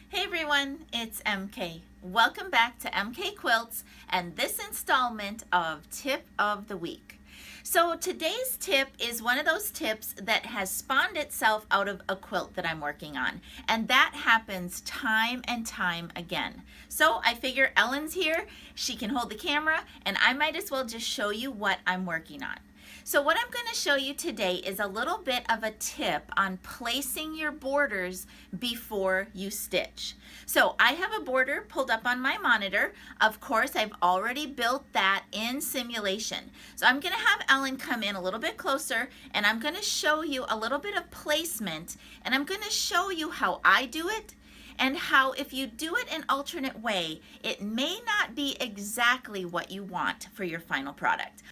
Hey everyone, it's MK. Welcome back to MK Quilts and this installment of Tip of the Week. So today's tip is one of those tips that has spawned itself out of a quilt that I'm working on, and that happens time and time again. So I figure Ellen's here, she can hold the camera, and I might as well just show you what I'm working on. So what I'm going to show you today is a little bit of a tip on placing your borders before you stitch. So I have a border pulled up on my monitor. Of course, I've already built that in simulation. So I'm going to have Ellen come in a little bit closer and I'm going to show you a little bit of placement, and I'm going to show you how I do it and how if you do it an alternate way, it may not be exactly what you want for your final product.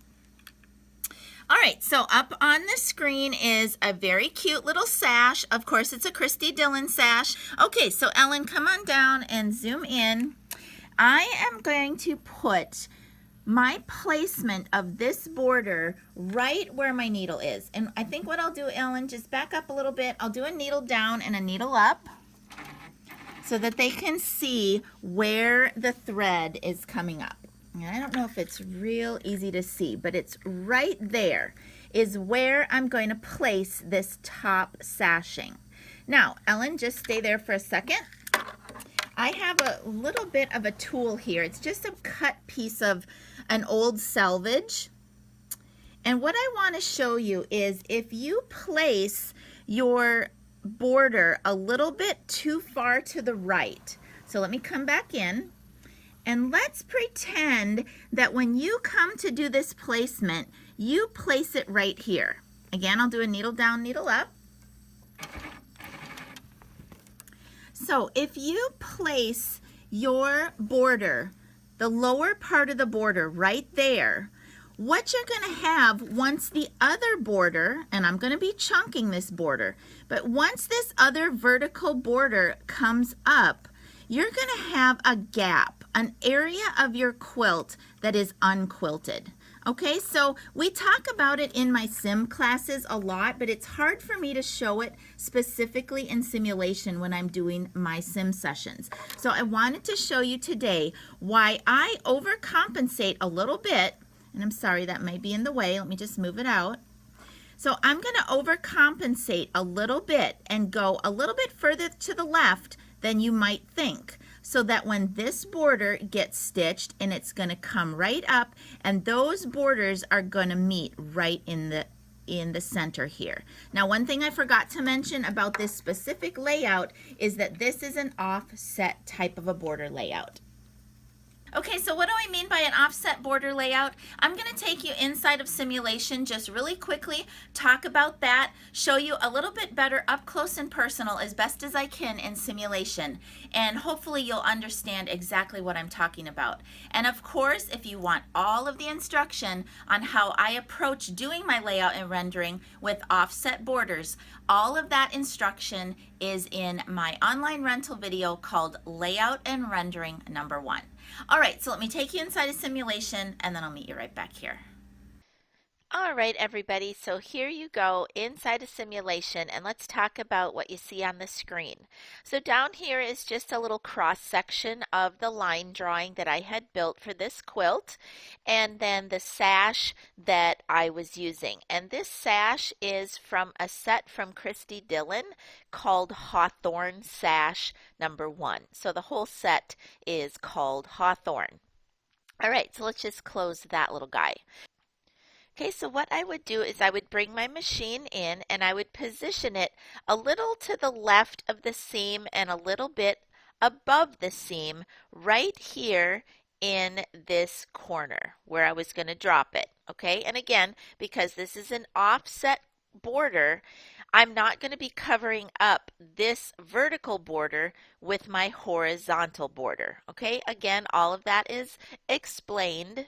All right, so up on the screen is a very cute little sash. Of course, it's a Christy Dillon sash. Okay, so Ellen, come on down and zoom in. I am going to put my placement of this border right where my needle is. And I think what I'll do, Ellen, just back up a little bit. I'll do a needle down and a needle up so that they can see where the thread is coming up. I don't know if it's real easy to see, but it's right there is where I'm going to place this top sashing. Now, Ellen, just stay there for a second. I have a little bit of a tool here. It's just a cut piece of an old selvage. And what I want to show you is if you place your border a little bit too far to the right. So let me come back in. And let's pretend that when you come to do this placement, you place it right here. Again, I'll do a needle down, needle up. So if you place your border, the lower part of the border right there, what you're going to have once the other border, and I'm going to be chunking this border, but once this other vertical border comes up, you're going to have a gap, an area of your quilt that is unquilted. Okay, so we talk about it in my sim classes a lot, but it's hard for me to show it specifically in simulation when I'm doing my sim sessions. So I wanted to show you today why I overcompensate a little bit, and I'm sorry that might be in the way. Let me just move it out. So I'm going to overcompensate a little bit and go a little bit further to the left than you might think, so that when this border gets stitched, and it's going to come right up, and those borders are going to meet right in the center here. Now, one thing I forgot to mention about this specific layout is that this is an offset type of a border layout. Okay, so what do I mean by an offset border layout? I'm going to take you inside of simulation just really quickly, talk about that, show you a little bit better up close and personal as best as I can in simulation, and hopefully you'll understand exactly what I'm talking about. And of course, if you want all of the instruction on how I approach doing my layout and rendering with offset borders, all of that instruction is in my online rental video called Layout and Rendering Number 1. All right, so let me take you inside a simulation and then I'll meet you right back here. All right, everybody, so here you go inside a simulation, and let's talk about what you see on the screen. So down here is just a little cross section of the line drawing that I had built for this quilt, and then the sash that I was using. And this sash is from a set from Christy Dillon called Hawthorne Sash number 1. So the whole set is called Hawthorne. All right, so let's just close that little guy. Okay, so what I would do is I would bring my machine in and I would position it a little to the left of the seam and a little bit above the seam right here in this corner where I was going to drop it. Okay, and again, because this is an offset border, I'm not going to be covering up this vertical border with my horizontal border. Okay, again, all of that is explained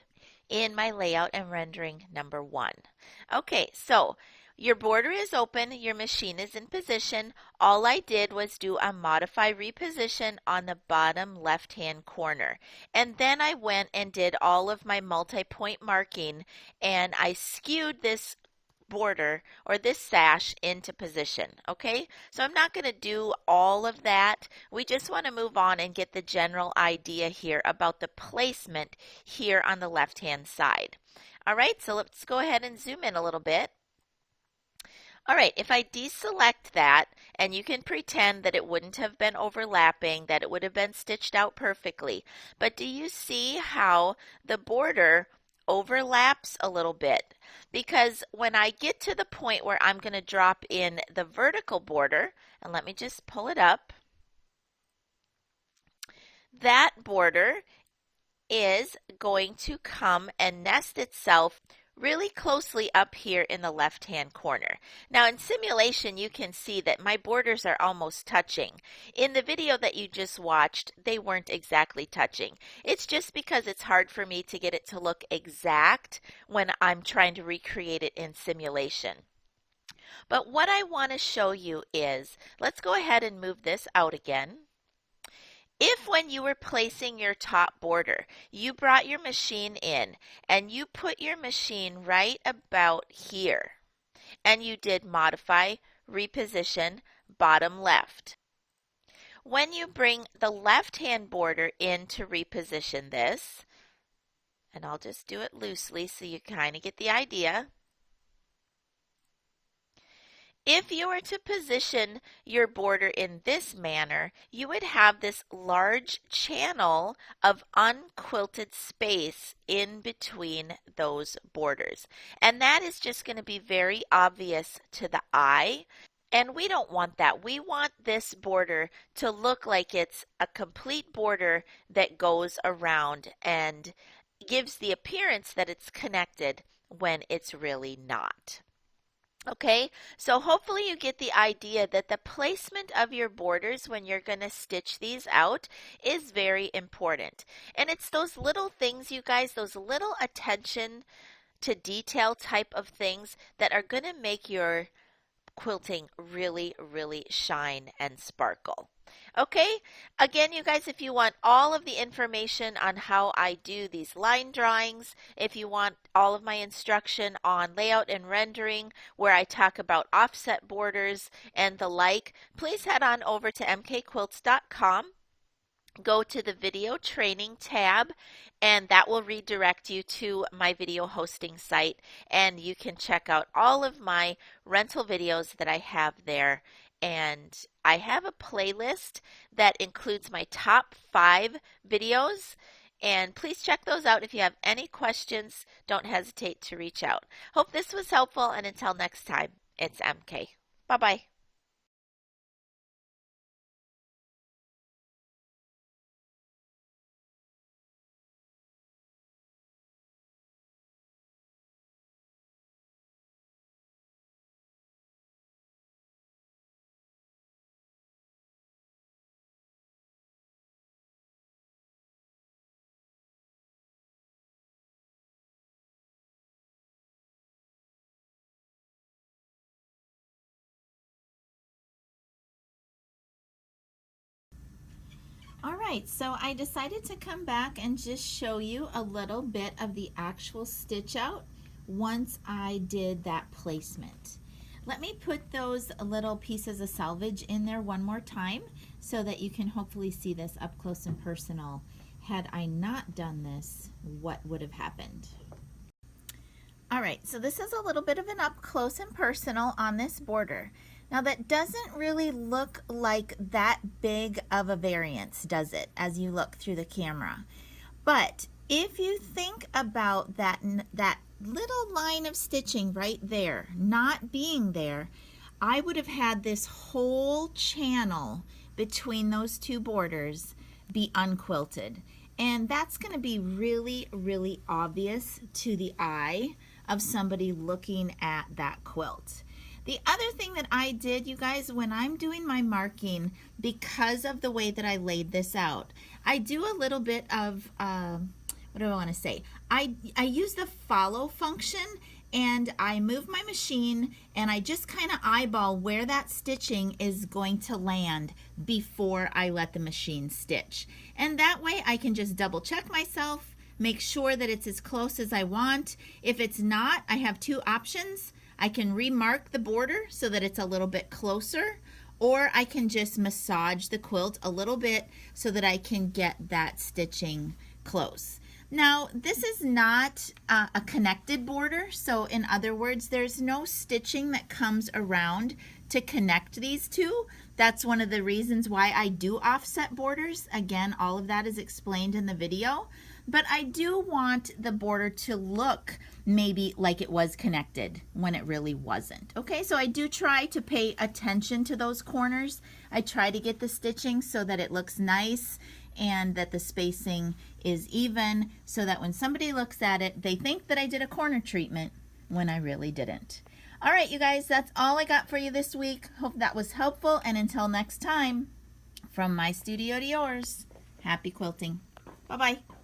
in my layout and rendering number 1. Okay, so your border is open, your machine is in position. All I did was do a modify reposition on the bottom left hand corner. And then I went and did all of my multi-point marking, and I skewed this border or this sash into position, okay? So I'm not going to do all of that. We just want to move on and get the general idea here about the placement here on the left-hand side. All right, so let's go ahead and zoom in a little bit. All right, if I deselect that, and you can pretend that it wouldn't have been overlapping, that it would have been stitched out perfectly, but do you see how the border overlaps a little bit? Because when I get to the point where I'm going to drop in the vertical border, and let me just pull it up, that border is going to come and nest itself really closely up here in the left-hand corner. Now in simulation, you can see that my borders are almost touching. In the video that you just watched, they weren't exactly touching. It's just because it's hard for me to get it to look exact when I'm trying to recreate it in simulation. But what I want to show you is, let's go ahead and move this out again. If when you were placing your top border, you brought your machine in and you put your machine right about here and you did modify, reposition, bottom left. When you bring the left-hand border in to reposition this, and I'll just do it loosely so you kind of get the idea. If you were to position your border in this manner, you would have this large channel of unquilted space in between those borders. And that is just going to be very obvious to the eye. And we don't want that. We want this border to look like it's a complete border that goes around and gives the appearance that it's connected when it's really not. Okay, so hopefully you get the idea that the placement of your borders when you're going to stitch these out is very important. And it's those little things, you guys, those little attention to detail type of things that are going to make your quilting really, really shine and sparkle. Okay, again, you guys, if you want all of the information on how I do these line drawings, if you want all of my instruction on layout and rendering, where I talk about offset borders and the like, please head on over to mkquilts.com. Go to the video training tab, and that will redirect you to my video hosting site, and you can check out all of my rental videos that I have there. And I have a playlist that includes my top 5 videos, and please check those out. If you have any questions, don't hesitate to reach out. Hope this was helpful, and until next time, it's MK. Bye-bye. All right, so I decided to come back and just show you a little bit of the actual stitch out once I did that placement. Let me put those little pieces of selvage in there one more time so that you can hopefully see this up close and personal. Had I not done this, what would have happened? All right, so this is a little bit of an up close and personal on this border. Now that doesn't really look like that big of a variance, does it, as you look through the camera? But if you think about that little line of stitching right there not being there, I would have had this whole channel between those two borders be unquilted. And that's going to be really, really obvious to the eye of somebody looking at that quilt. The other thing that I did, you guys, when I'm doing my marking, because of the way that I laid this out, I do a little bit of, what do I want to say? I use the follow function, and I move my machine and I just kind of eyeball where that stitching is going to land before I let the machine stitch. And that way I can just double check myself, make sure that it's as close as I want. If it's not, I have two options. I can remark the border so that it's a little bit closer, or I can just massage the quilt a little bit so that I can get that stitching close. Now, this is not a connected border, so in other words, there's no stitching that comes around to connect these two. That's one of the reasons why I do offset borders. Again, all of that is explained in the video, but I do want the border to look maybe like it was connected when it really wasn't. Okay, so I do try to pay attention to those corners. I try to get the stitching so that it looks nice and that the spacing is even, so that when somebody looks at it, they think that I did a corner treatment when I really didn't. All right, you guys, that's all I got for you this week. Hope that was helpful, and until next time, from my studio to yours, happy quilting. Bye-bye.